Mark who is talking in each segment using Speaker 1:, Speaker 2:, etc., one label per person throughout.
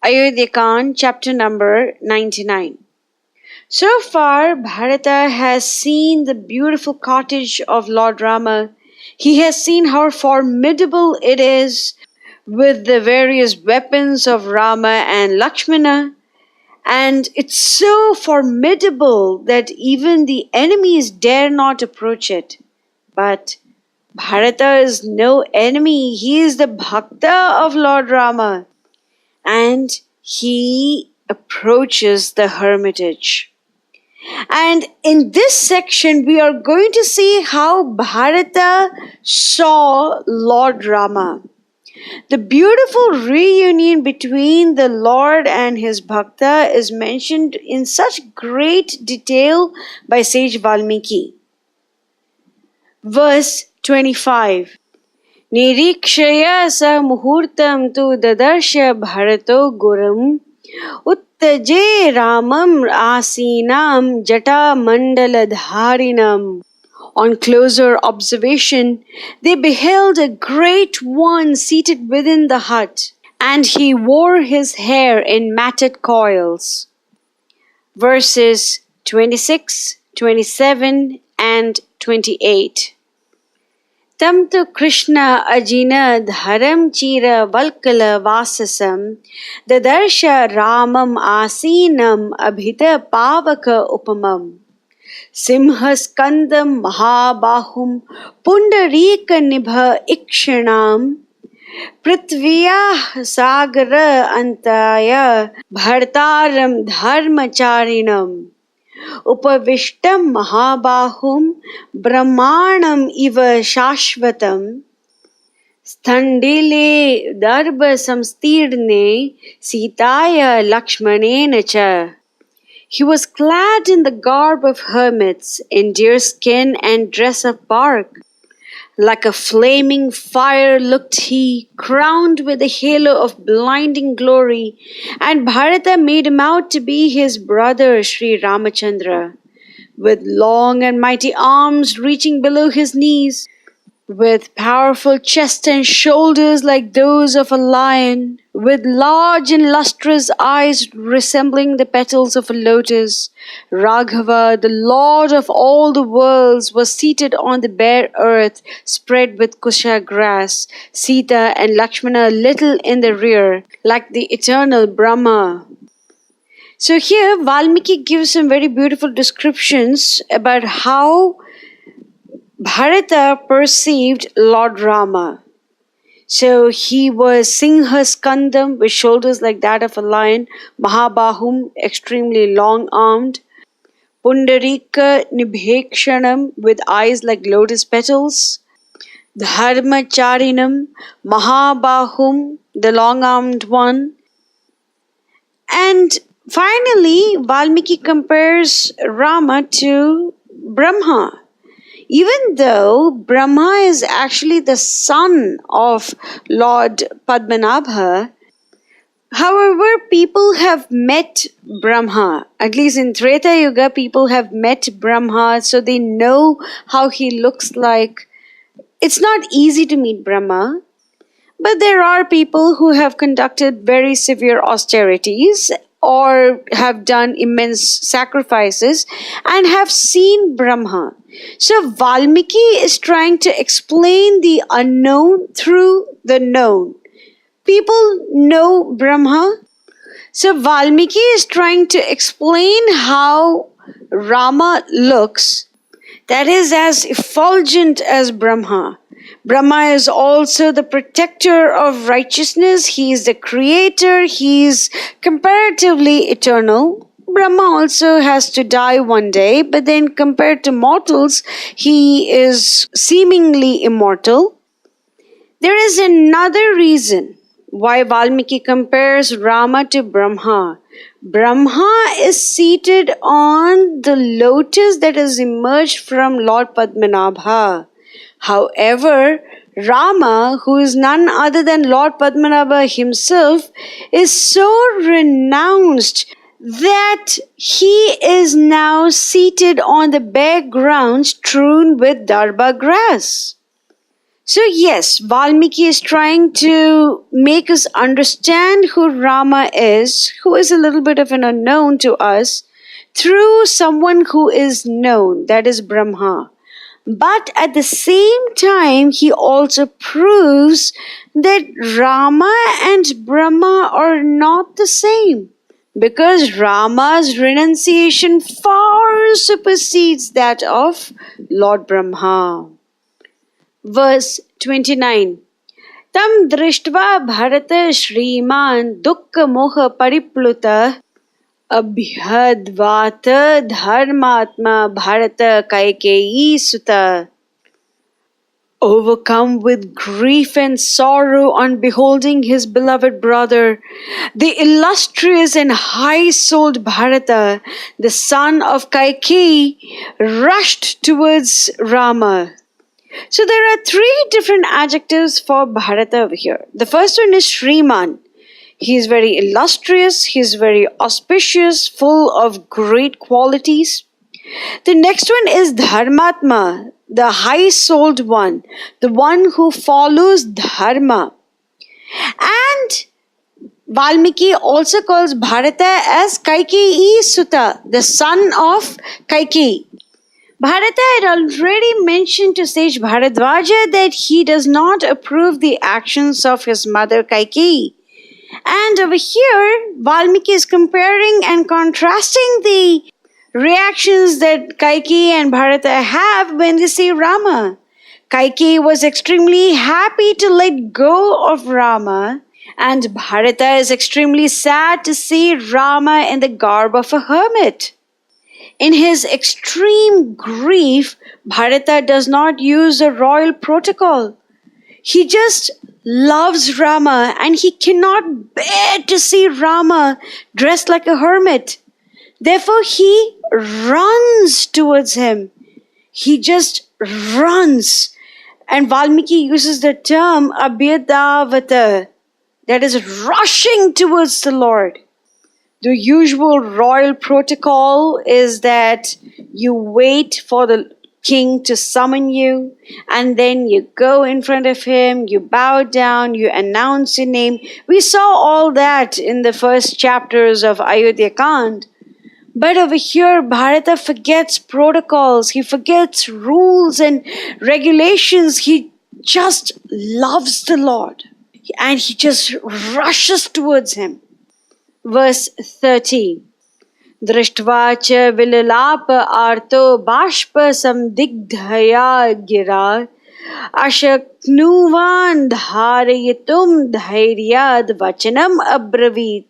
Speaker 1: Ayodhya chapter number 99. So far, Bharata has seen the beautiful cottage of Lord Rama. He has seen how formidable it is with the various weapons of Rama and Lakshmana. And it's so formidable that even the enemies dare not approach it. But Bharata is no enemy. He is the Bhakta of Lord Rama. And he approaches the hermitage. And in this section, we are going to see how Bharata saw Lord Rama. The beautiful reunion between the Lord and his Bhakta is mentioned in such great detail by sage Valmiki. Verse 25. Nirikshaya sa muhurtam tu dadarsha bharato guram uttaje ramam asinam jata mandaladharinam. On closer observation, they beheld a great one seated within the hut, and he wore his hair in matted coils. Verses 26, 27 and 28. Tam tu Krishna ajina dharam chira valkala vasasam dadarsha ramam asinam abhita pavaka upamam simhaskandam mahabahum pundarika nibha ikshanam prithviyah sagara antaya bhartaram dharmacharinam upavishtam mahabahum brahmanam iva shashvatam sthandile darba samstirne sitaya lakshmanena cha. He was clad in the garb of hermits, in deer skin and dress of bark. Like a flaming fire looked he, crowned with a halo of blinding glory, and Bharata made him out to be his brother Sri Ramachandra, with long and mighty arms reaching below his knees, with powerful chest and shoulders like those of a lion, with large and lustrous eyes resembling the petals of a lotus. Raghava, the Lord of all the worlds, was seated on the bare earth spread with kusha grass, Sita and Lakshmana little in the rear, like the eternal Brahma. So here Valmiki gives some very beautiful descriptions about how Bharata perceived Lord Rama. So he was Sinhaskandam, with shoulders like that of a lion, Mahabahum, extremely long-armed, Pundarika Nibhekshanam, with eyes like lotus petals, Dharmacharinam, Mahabahum, the long-armed one. And finally, Valmiki compares Rama to Brahma. Even though Brahma is actually the son of Lord Padmanabha, however, people have met Brahma. At least in Treta Yuga, people have met Brahma, so they know how he looks like. It's not easy to meet Brahma, but there are people who have conducted very severe austerities or have done immense sacrifices and have seen Brahma. So Valmiki is trying to explain the unknown through the known. People know Brahma. So Valmiki is trying to explain how Rama looks, that is as effulgent as Brahma. Brahma is also the protector of righteousness. He is the creator. He is comparatively eternal. Brahma also has to die one day, but then compared to mortals, he is seemingly immortal. There is another reason why Valmiki compares Rama to Brahma. Brahma is seated on the lotus that has emerged from Lord Padmanabha. However, Rama, who is none other than Lord Padmanabha himself, is so renounced that he is now seated on the bare ground strewn with darba grass. So yes, Valmiki is trying to make us understand who Rama is, who is a little bit of an unknown to us, through someone who is known, that is Brahma. But at the same time, he also proves that Rama and Brahma are not the same. Because Rama's renunciation far supersedes that of Lord Brahma. Verse 29. Tam drishtva bharata shriman dukkha moha paripluta abhyadvata dharmatma bharata kaikeyi sutta. Overcome with grief and sorrow on beholding his beloved brother, the illustrious and high-souled Bharata, the son of Kaikeyi, rushed towards Rama. So there are three different adjectives for Bharata over here. The first one is Shriman. He is very illustrious, he is very auspicious, full of great qualities. The next one is Dharmatma, the high-souled one, the one who follows Dharma. And Valmiki also calls Bharata as Kaikeyi Sutta, the son of Kaikeyi. Bharata had already mentioned to sage Bharadwaja that he does not approve the actions of his mother Kaikeyi. And over here, Valmiki is comparing and contrasting the reactions that Kaikeyi and Bharata have when they see Rama. Kaikeyi was extremely happy to let go of Rama, and Bharata is extremely sad to see Rama in the garb of a hermit. In his extreme grief, Bharata does not use a royal protocol. He just loves Rama and he cannot bear to see Rama dressed like a hermit. Therefore, he runs towards him. He just runs. And Valmiki uses the term abhyadavata, that is rushing towards the Lord. The usual royal protocol is that you wait for the king to summon you, and then you go in front of him, you bow down, you announce your name. We saw all that in the first chapters of Ayodhya Kand. But over here, Bharata forgets protocols, he forgets rules and regulations. He just loves the Lord and he just rushes towards him. Verse 30. Drishtva cha vilalapa arto bashpa samdigdhaya gira ashaknuvan dharayatum dhairyad vachanam abravit.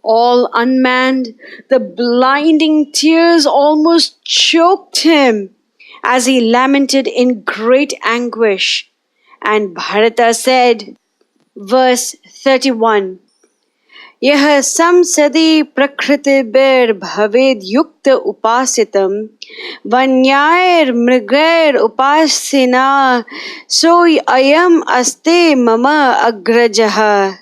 Speaker 1: All unmanned, the blinding tears almost choked him as he lamented in great anguish. And Bharata said, verse 31, Yah samsadi prakritiber bhaved yukta upasitam vanyair mrigair upasina so ayam aste mama agrajaha.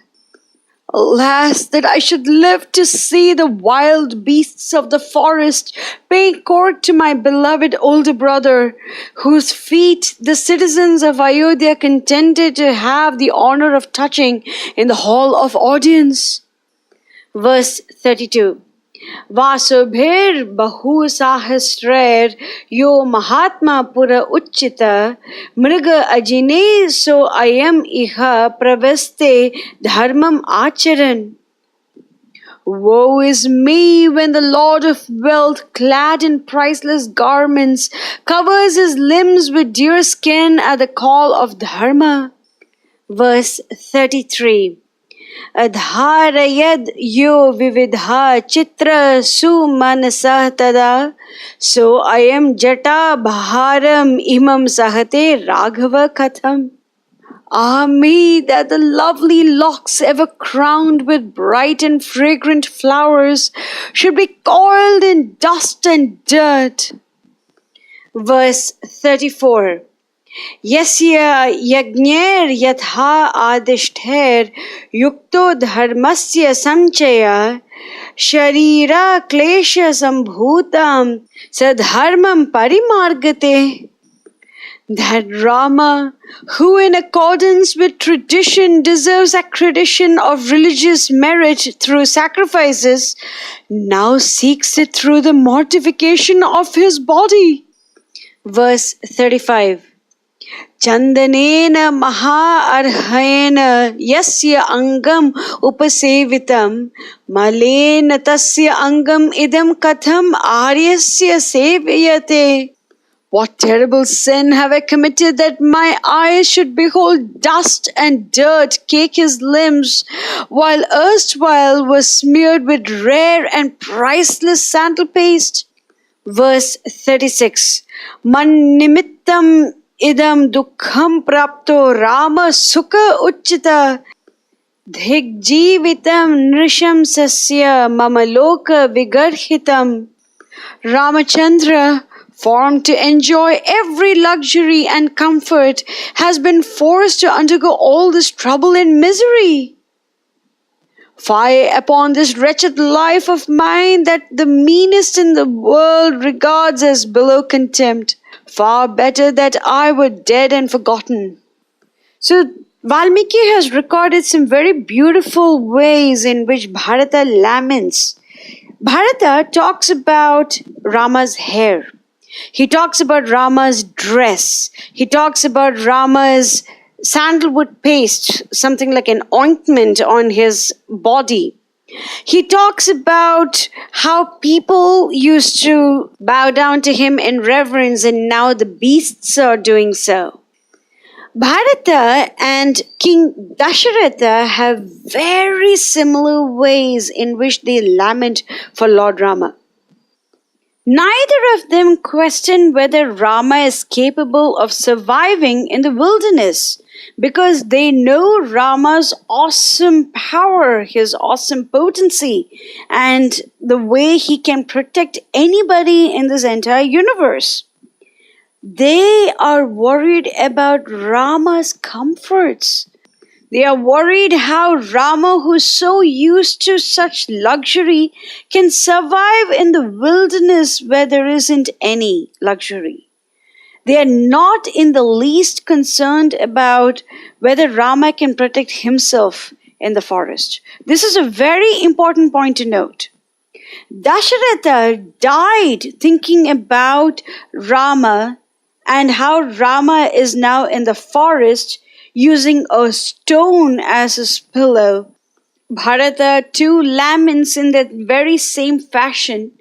Speaker 1: Alas, that I should live to see the wild beasts of the forest pay court to my beloved older brother, whose feet the citizens of Ayodhya contended to have the honor of touching in the hall of audience. Verse 32. Vasubhir bahu sahasrair yo mahatma pura uchchita mriga ajine so ayam iha praveste dharmam acharan. Woe is me when the Lord of wealth, clad in priceless garments, covers his limbs with deer skin at the call of dharma. Verse 33. Adharayad yo vividha chitra sumanasah tada so ayam jata bharam imam sahate raghava katham. Ah me, that the lovely locks ever crowned with bright and fragrant flowers should be coiled in dust and dirt. Verse 34. Yasya yajñer yatha adishther yukto dharmasya sanchaya sharira klesha sambhutam sadharmam parimargate. that Rama, who in accordance with tradition deserves accreditation of religious merit through sacrifices, now seeks it through the mortification of his body. Verse 35. Chandanena maha arhayena yasya angam upasevitam malena tasya angam idam katham aryasya sevayate. What terrible sin have I committed that my eyes should behold dust and dirt cake his limbs, while erstwhile was smeared with rare and priceless sandal paste? Verse 36. Man nimittam idam dukkham prapto Rama sukha uchita dhigjivitam nrisham sasya mama loka vigarhitam. Ramachandra, formed to enjoy every luxury and comfort, has been forced to undergo all this trouble and misery. Fie upon this wretched life of mine that the meanest in the world regards as below contempt. Far better that I were dead and forgotten. So, Valmiki has recorded some very beautiful ways in which Bharata laments. Bharata talks about Rama's hair. He talks about Rama's dress. He talks about Rama's sandalwood paste, something like an ointment on his body. He talks about how people used to bow down to him in reverence and now the beasts are doing so. Bharata and King Dasharatha have very similar ways in which they lament for Lord Rama. Neither of them question whether Rama is capable of surviving in the wilderness because they know Rama's awesome power, his awesome potency, and the way he can protect anybody in this entire universe. They are worried about Rama's comforts. They are worried how Rama, who's so used to such luxury, can survive in the wilderness where there isn't any luxury. They are not in the least concerned about whether Rama can protect himself in the forest. This is a very important point to note. Dasharatha died thinking about Rama and how Rama is now in the forest using a stone as his pillow. Bharata too laments in that very same fashion.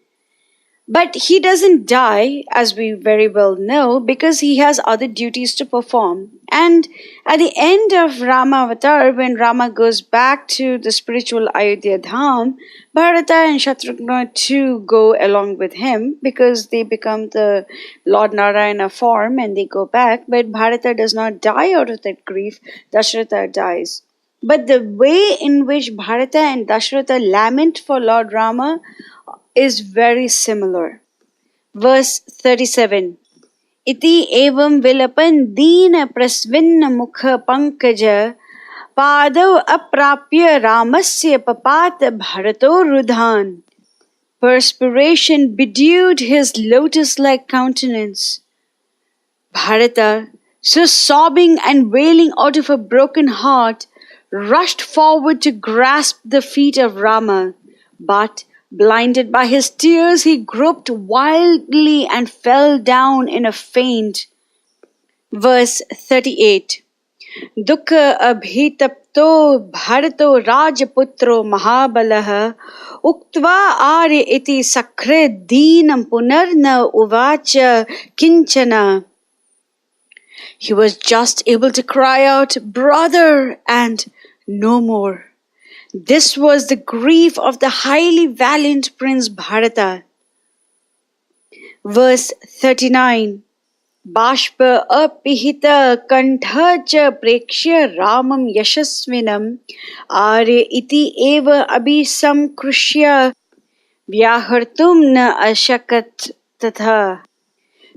Speaker 1: But he doesn't die, as we very well know, because he has other duties to perform. And at the end of Rama Avatar, when Rama goes back to the spiritual Ayodhya Dham, Bharata and Shatrughna too go along with him because they become the Lord Narayana form and they go back. But Bharata does not die out of that grief. Dasharatha dies. But the way in which Bharata and Dasharatha lament for Lord Rama is very similar. Verse 37. Iti evam vilapan dina prasvinna mukha pankaja padav aprapya ramasya papata bharato rudhan. Perspiration bedewed his lotus-like countenance. Bharata, so sobbing and wailing out of a broken heart, rushed forward to grasp the feet of Rama, but blinded by his tears, he groped wildly and fell down in a faint. Verse 38. Dukha abhitapto bharato rajaputro mahabalaha uktva arya iti sakre deenam punarna uvacha kinchana. He was just able to cry out, "Brother," and no more. This was the grief of the highly valiant Prince Bharata. Verse 39. Bashpa apihita kantha cha prekshya Ramam yashasvinam arya iti eva abhisam krushya vyahartum na ashakat tatha.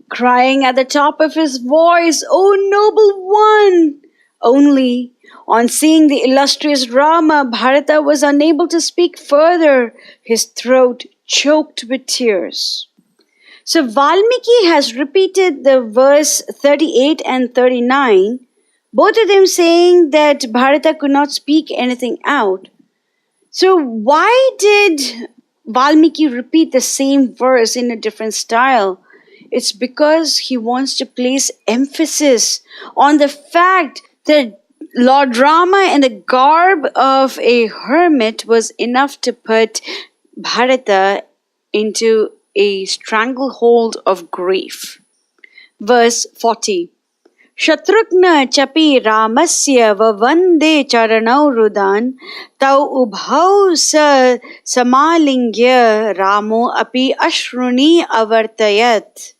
Speaker 1: Crying at the top of his voice, "O noble one!" Only on seeing the illustrious Rama, Bharata was unable to speak further, his throat choked with tears. So Valmiki has repeated the verse 38 and 39, both of them saying that Bharata could not speak anything out. So why did Valmiki repeat the same verse in a different style? It's because he wants to place emphasis on the fact that Lord Rama in the garb of a hermit was enough to put Bharata into a stranglehold of grief. Verse 40. Shatrughna chapi Ramasya vavande charanau rudan tau ubhau sa samalingya Ramo api ashruni avartayat.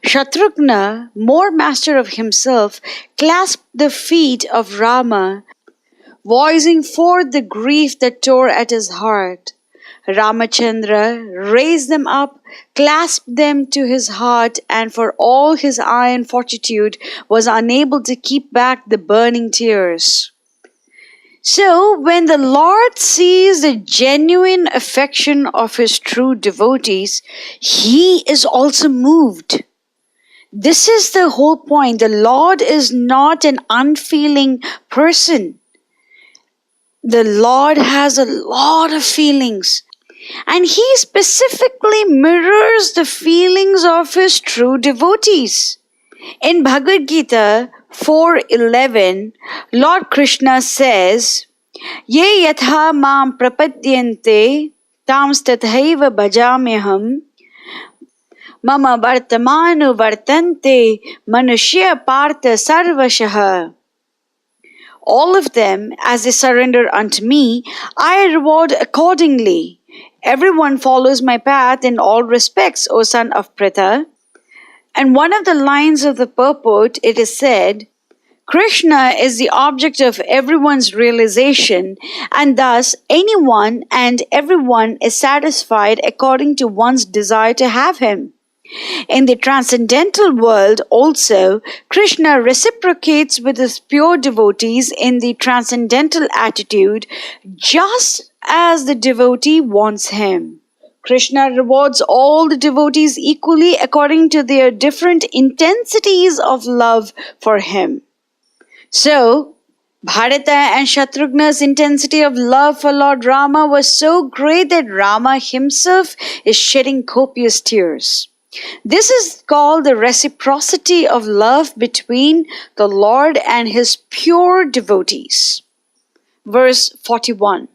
Speaker 1: Shatrughna, more master of himself, clasped the feet of Rama, voicing forth the grief that tore at his heart. Ramachandra raised them up, clasped them to his heart, and for all his iron fortitude was unable to keep back the burning tears. So, when the Lord sees the genuine affection of his true devotees, he is also moved. This is the whole point. The Lord is not an unfeeling person. The Lord has a lot of feelings. And he specifically mirrors the feelings of his true devotees. In Bhagavad Gita 4:11, Lord Krishna says, Ye yatha mam prapadyante tams tathaiva bhajamyaham mama vartamanu vartante manushya partha sarvashaha. All of them, as they surrender unto me, I reward accordingly. Everyone follows my path in all respects, O son of Pritha. And one of the lines of the purport, it is said, Krishna is the object of everyone's realization, and thus anyone and everyone is satisfied according to one's desire to have him. In the transcendental world also, Krishna reciprocates with his pure devotees in the transcendental attitude, just as the devotee wants him. Krishna rewards all the devotees equally according to their different intensities of love for him. So, Bharata and Shatrughna's intensity of love for Lord Rama was so great that Rama himself is shedding copious tears. This is called the reciprocity of love between the Lord and his pure devotees. Verse 41.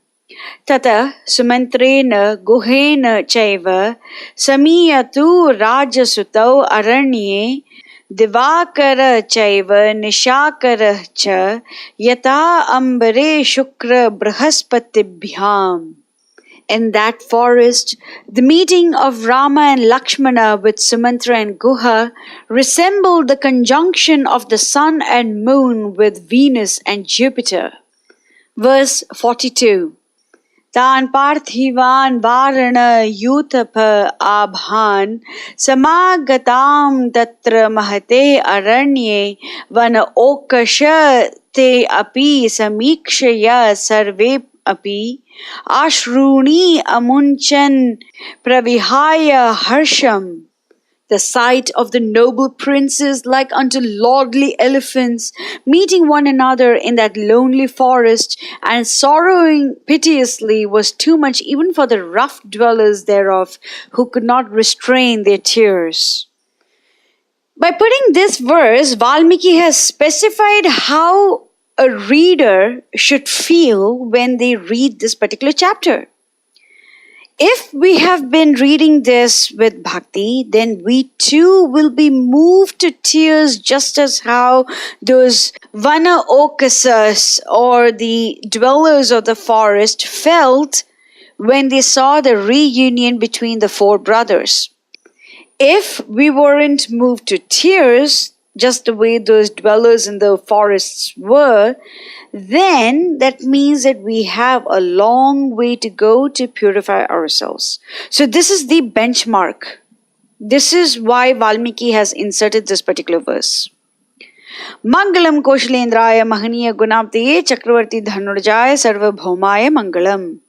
Speaker 1: Tata Sumantrena Guhena Chaiva Samiyatu Rajasutau Aranye Divakara Chaiva Nishakara Cha Yata Ambare Shukra Brahaspatibhyam. In that forest, the meeting of Rama and Lakshmana with Sumantra and Guha resembled the conjunction of the sun and moon with Venus and Jupiter. Verse 42. Tan parthivan varana yutapa abhan samagatam tatra mahate aranye vana okasha te api samikshaya sarve api ashruni amunchan pravihaya harsham. The sight of the noble princes like unto lordly elephants meeting one another in that lonely forest and sorrowing piteously was too much even for the rough dwellers thereof, who could not restrain their tears. By putting this verse, Valmiki has specified how a reader should feel when they read this particular chapter. If we have been reading this with bhakti, then we too will be moved to tears, just as how those Vana Okasas or the dwellers of the forest felt when they saw the reunion between the four brothers. If we weren't moved to tears, just the way those dwellers in the forests were, then that means that we have a long way to go to purify ourselves. So this is the benchmark. This is why Valmiki has inserted this particular verse. Mangalam Koshalendraya Mahaniya Gunaptiye Chakravarti Dhanurjaya Sarvabhaumaya Mangalam.